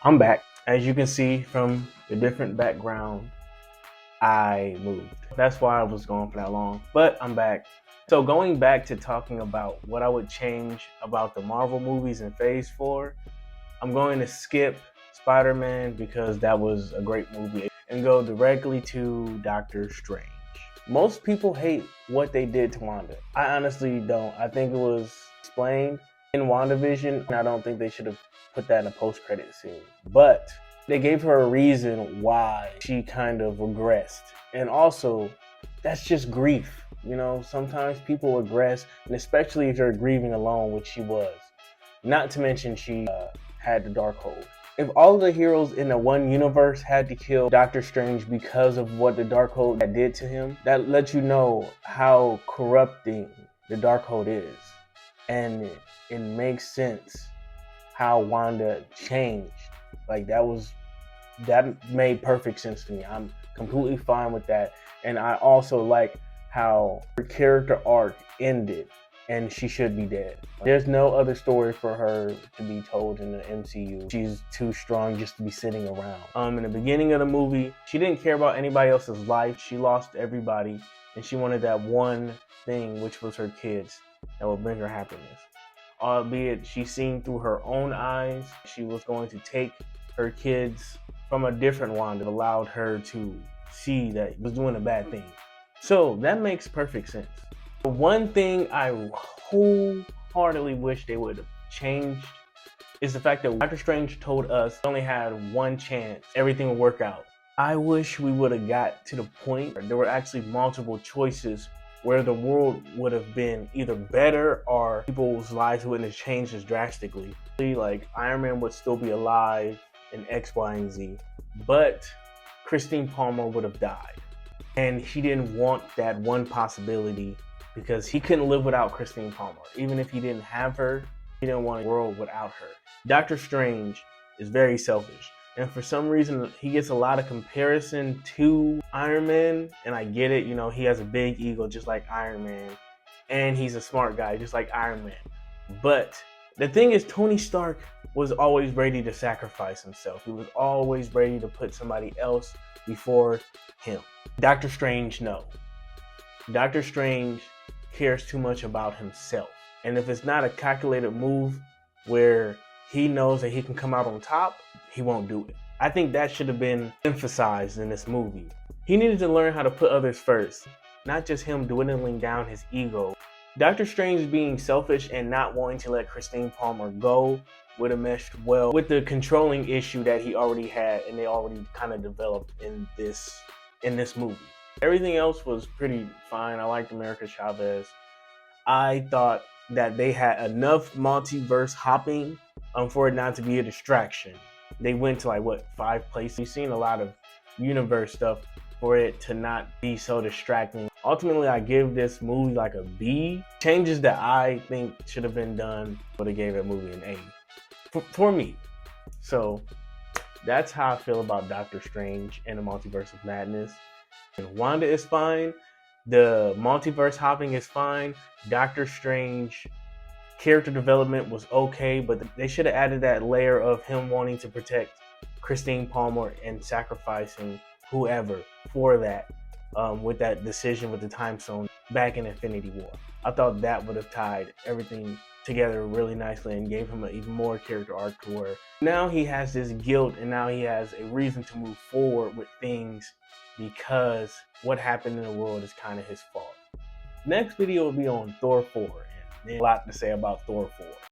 I'm back. As you can see from the different background, I moved. That's why I was gone for that long, but I'm back. So going back to talking about what I would change about the Marvel movies in Phase 4, I'm going to skip Spider-Man because that was a great movie and go directly to Doctor Strange. Most people hate what they did to Wanda. I honestly don't. I think it was explained in WandaVision, and I don't think they should have put that in a post-credit scene. But they gave her a reason why she kind of regressed. And also, that's just grief. You know, sometimes people regress, and especially if you're grieving alone, which she was. Not to mention she had the Darkhold. If all of the heroes in the one universe had to kill Doctor Strange because of what the Darkhold did to him, that lets you know how corrupting the Darkhold is. And it makes sense how Wanda changed. Like that made perfect sense to me. I'm completely fine with that. And I also like how her character arc ended and she should be dead. There's no other story for her to be told in the MCU. She's too strong just to be sitting around. In the beginning of the movie, she didn't care about anybody else's life. She lost everybody and she wanted that one thing, which was her kids, that would bring her happiness. Albeit she seen through her own eyes, she was going to take her kids from a different Wanda, allowed her to see that he was doing a bad thing. So that makes perfect sense. The one thing I wholeheartedly wish they would have changed is the fact that Doctor Strange told us we only had one chance, everything will work out. I wish we would have got to the point where there were actually multiple choices where the world would have been either better or people's lives wouldn't have changed as drastically. Like Iron Man would still be alive in X, Y, and Z, but Christine Palmer would have died. And he didn't want that one possibility because he couldn't live without Christine Palmer. Even if he didn't have her, he didn't want a world without her. Doctor Strange is very selfish. And for some reason, he gets a lot of comparison to Iron Man. And I get it, you know, he has a big ego just like Iron Man. And he's a smart guy just like Iron Man. But the thing is, Tony Stark was always ready to sacrifice himself. He was always ready to put somebody else before him. Doctor Strange, no. Doctor Strange cares too much about himself. And if it's not a calculated move where he knows that he can come out on top, he won't do it. I think that should have been emphasized in this movie. He needed to learn how to put others first, not just him dwindling down his ego. Doctor Strange being selfish and not wanting to let Christine Palmer go would have meshed well with the controlling issue that he already had and they already kind of developed in this movie. Everything else was pretty fine. I liked America Chavez. I thought that they had enough multiverse hopping for it not to be a distraction. They went to like 5 places. We've seen a lot of universe stuff for it to not be so distracting. Ultimately, I give this movie like a B. Changes that I think should have been done, but it gave that movie an A for me. So that's how I feel about Doctor Strange and the Multiverse of Madness. And Wanda is fine. The multiverse hopping is fine. Doctor Strange character development was okay, but they should have added that layer of him wanting to protect Christine Palmer and sacrificing whoever for that with that decision with the time zone back in Infinity War. I thought that would have tied everything together really nicely and gave him an even more character arc to where now he has this guilt and now he has a reason to move forward with things because what happened in the world is kind of his fault. Next video will be on Thor 4 and there's a lot to say about Thor 4.